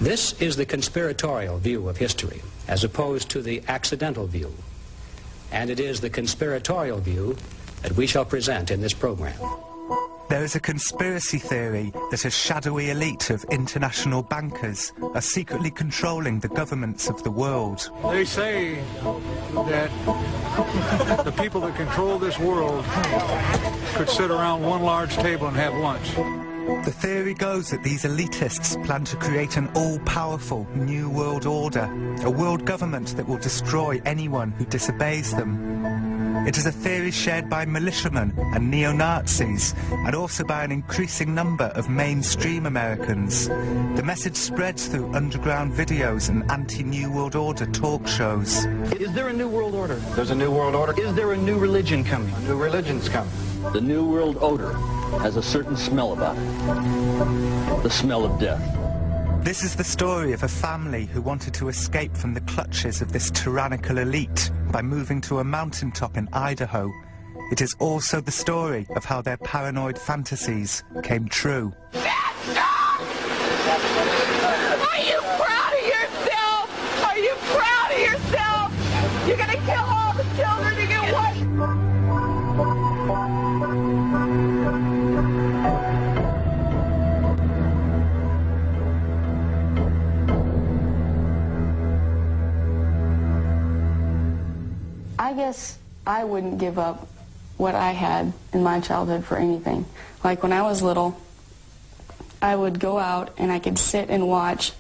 This is the conspiratorial view of history, as opposed to the accidental view. And it is the conspiratorial view that we shall present in this program. There is a conspiracy theory that a shadowy elite of international bankers are secretly controlling the governments of the world. They say that the people that control this world could sit around one large table and have lunch. The theory goes that these elitists plan to create an all-powerful new world order, a world government that will destroy anyone who disobeys them. It is a theory shared by militiamen and neo-Nazis, and also by an increasing number of mainstream Americans. The message spreads through underground videos and anti-New World Order talk shows. Is there a New World Order? There's a New World Order. Is there a new religion coming? A new religion's coming. The New World Order has a certain smell about it. The smell of death. This is the story of a family who wanted to escape from the clutches of this tyrannical elite by moving to a mountaintop in Idaho. It is also the story of how their paranoid fantasies came true. Are you proud of yourself? Are you proud of yourself? You're gonna kill all the children to get what? I guess I wouldn't give up what I had in my childhood for anything. Like when I was little, I would go out and I could sit and watch,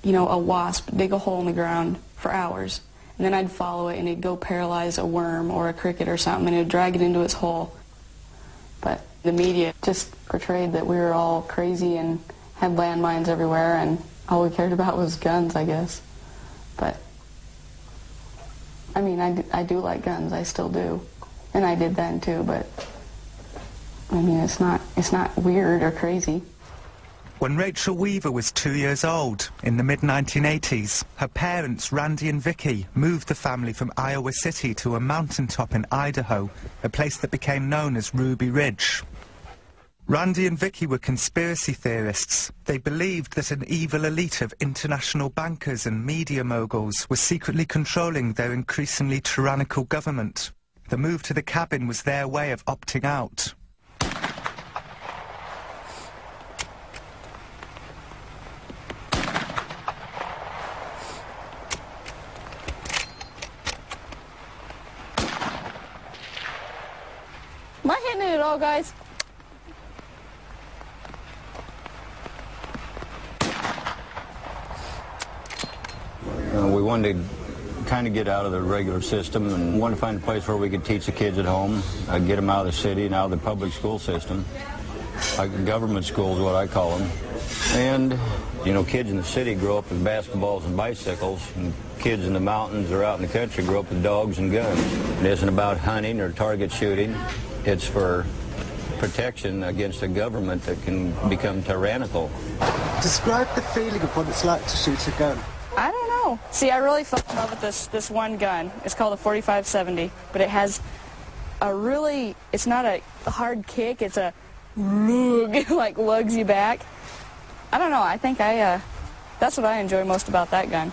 you know, a wasp dig a hole in the ground for hours. And then I'd follow it and it'd go paralyze a worm or a cricket or something and it would drag it into its hole. But the media just portrayed that we were all crazy and had landmines everywhere and all we cared about was guns, I guess. But I mean, I do like guns, I still do. And I did then too, but I mean, it's not weird or crazy. When Rachel Weaver was 2 years old, in the mid-1980s, her parents, Randy and Vicki, moved the family from Iowa City to a mountaintop in Idaho, a place that became known as Ruby Ridge. Randy and Vicki were conspiracy theorists. They believed that an evil elite of international bankers and media moguls was secretly controlling their increasingly tyrannical government. The move to the cabin was their way of opting out. Am I hitting it at all, guys? We wanted to kind of get out of the regular system and wanted to find a place where we could teach the kids at home, get them out of the city and out of the public school system. Like government school is what I call them. And, you know, kids in the city grow up with basketballs and bicycles, and kids in the mountains or out in the country grow up with dogs and guns. It isn't about hunting or target shooting. It's for protection against a government that can become tyrannical. Describe the feeling of what it's like to shoot a gun. I don't know. See, I really fell in love with this one gun. It's called a 45-70, but it has a really, it's not a hard kick, it's a like lugs you back. I don't know, I think that's what I enjoy most about that gun.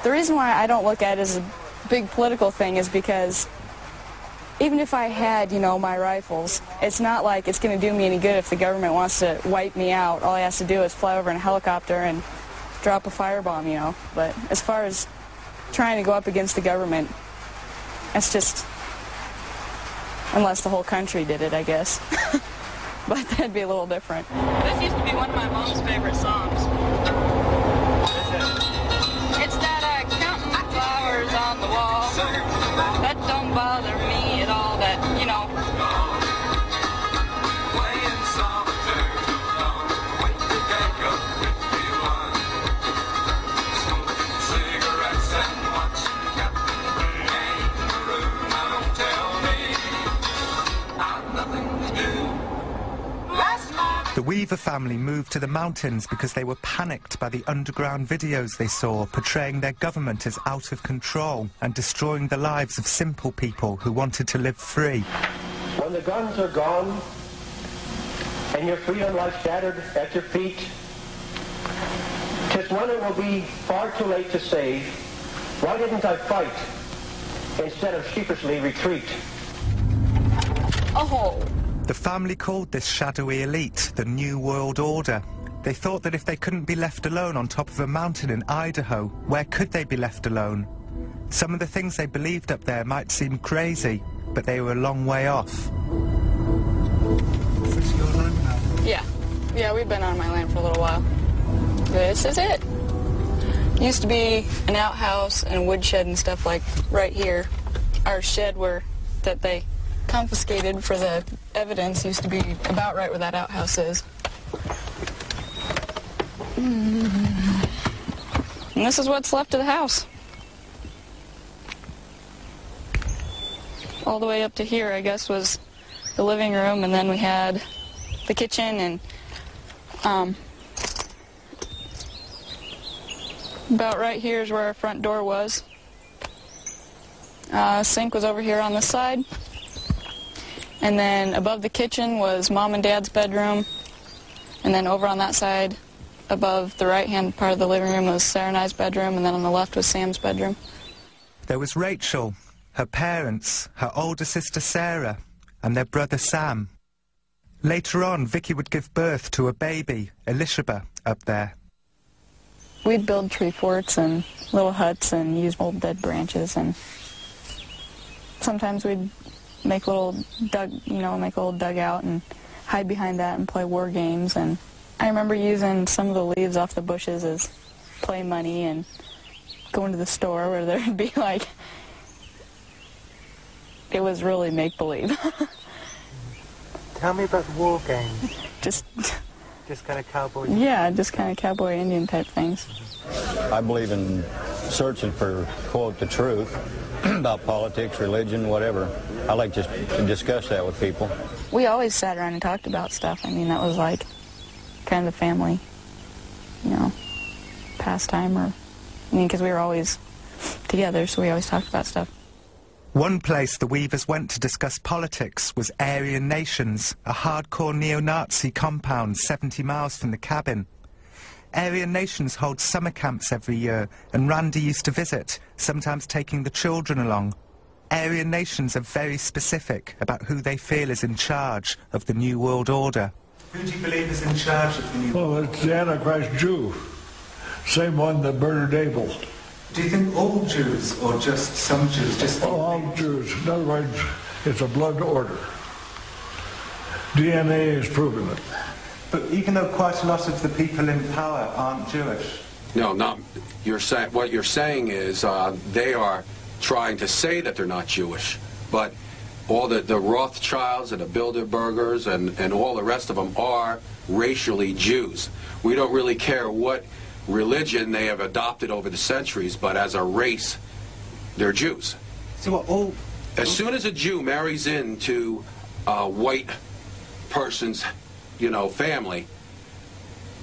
The reason why I don't look at it as a big political thing is because even if I had, you know, my rifles, it's not like it's going to do me any good if the government wants to wipe me out. All he has to do is fly over in a helicopter and drop a firebomb, you know. But as far as trying to go up against the government, that's just, unless the whole country did it, I guess. But that'd be a little different. This used to be one of my mom's favorite songs. It's that counting the flowers on the wall. That don't bother me at all, that, you know. The Weaver family moved to the mountains because they were panicked by the underground videos they saw portraying their government as out of control and destroying the lives of simple people who wanted to live free. When the guns are gone and your freedom lies shattered at your feet, 'tis There's one it will be far too late to save. Why didn't I fight instead of sheepishly retreat? Oh. The family called this shadowy elite the New World Order. They thought that if they couldn't be left alone on top of a mountain in Idaho, where could they be left alone? Some of the things they believed up there might seem crazy, but they were a long way off. Is your land now? Yeah. Yeah, we've been on my land for a little while. This is it. Used to be an outhouse and a woodshed and stuff like right here. Our shed that they confiscated for the evidence used to be about right where that outhouse is. And this is what's left of the house. All the way up to here, I guess, was the living room, and then we had the kitchen, and about right here is where our front door was. Sink was over here on this side. And then above the kitchen was Mom and Dad's bedroom. And then over on that side, above the right-hand part of the living room, was Sarah and I's bedroom, and then on the left was Sam's bedroom. There was Rachel, her parents, her older sister Sarah, and their brother Sam. Later on, Vicki would give birth to a baby, Elishaba, up there. We'd build tree forts and little huts and use old dead branches, and sometimes we'd make a little dugout and hide behind that and play war games. And I remember using some of the leaves off the bushes as play money and going to the store where there'd be like, it was really make-believe. Tell me about the war games. Just kind of cowboy. Yeah, just kind of cowboy Indian type things. I believe in searching for, quote, the truth about politics, religion, whatever. I like just to discuss that with people. We always sat around and talked about stuff. I mean, that was like kind of the family, pastime, because we were always together, so we always talked about stuff. One place the Weavers went to discuss politics was Aryan Nations, a hardcore neo-Nazi compound 70 miles from the cabin. Aryan Nations holds summer camps every year, and Randy used to visit, sometimes taking the children along. Aryan Nations are very specific about who they feel is in charge of the New World Order. Who do you believe is in charge of the New World Order? Well, it's the Antichrist Jew, same one that murdered Abel. Do you think all Jews, or just some Jews? All Jews. In other words, it's a blood order. DNA is proving it. But even though quite a lot of the people in power aren't Jewish. No, not. What you're saying is they are trying to say that they're not Jewish, but all the Rothschilds and the Bilderbergers and all the rest of them are racially Jews. We don't really care what religion they have adopted over the centuries, but as a race, they're Jews. So as soon as a Jew marries into a white person's, family,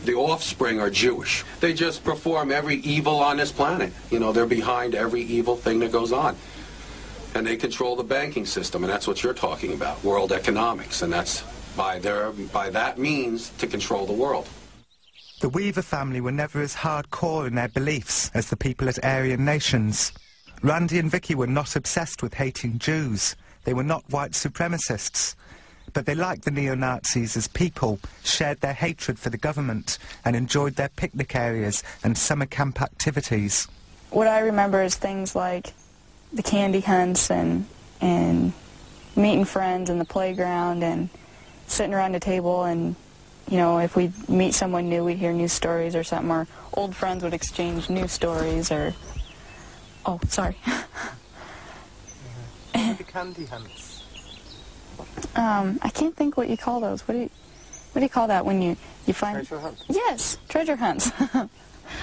the offspring are Jewish. They just perform every evil on this planet. They're behind every evil thing that goes on. And they control the banking system, and that's what you're talking about, world economics, and that's by that means to control the world. The Weaver family were never as hardcore in their beliefs as the people at Aryan Nations. Randy and Vicki were not obsessed with hating Jews. They were not white supremacists. But they liked the neo-Nazis as people, shared their hatred for the government, and enjoyed their picnic areas and summer camp activities. What I remember is things like the candy hunts and meeting friends in the playground and sitting around a table, and if we meet someone new, we'd hear news stories or something, or old friends would exchange news stories, or... Oh, sorry. The candy hunts. I can't think what you call those. What do you call that when you find... Treasure hunts? Yes, treasure hunts.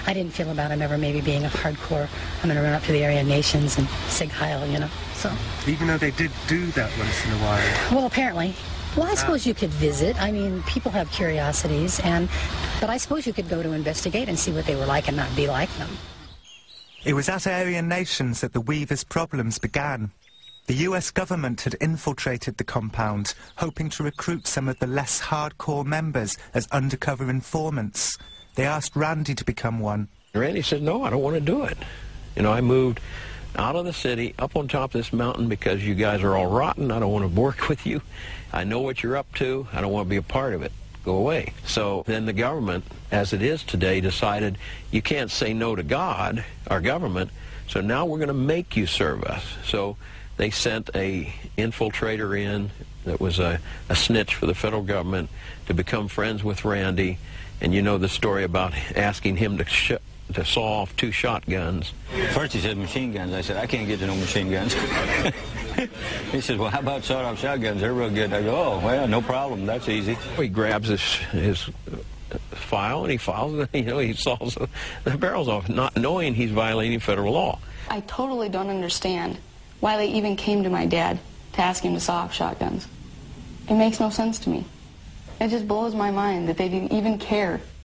I didn't feel about him ever maybe being a hardcore, I'm going to run up to the Aryan Nations and Sig Heil, so... Even though they did do that once in a while? Well, apparently. Well, I suppose you could visit. I mean, people have curiosities, but I suppose you could go to investigate and see what they were like and not be like them. It was at Aryan Nations that the Weavers' problems began. The US government had infiltrated the compound, hoping to recruit some of the less hardcore members as undercover informants. They asked Randy to become one. Randy said, no, I don't want to do it. You know, I moved out of the city, up on top of this mountain because you guys are all rotten. I don't want to work with you. I know what you're up to. I don't want to be a part of it. Go away. So then the government, as it is today, decided you can't say no to God, our government, so now we're going to make you serve us. So they sent a infiltrator in that was a snitch for the federal government to become friends with Randy. And you know the story about asking him to saw off 2 shotguns. First he said machine guns. I said, I can't get to no machine guns. He said, well, how about sawed-off shotguns? They're real good. I go, oh, well, no problem. That's easy. He grabs his file and he files it. You know, he saws the barrels off, not knowing he's violating federal law. I totally don't understand why they even came to my dad to ask him to saw off shotguns. It makes no sense to me. It just blows my mind that they didn't even care.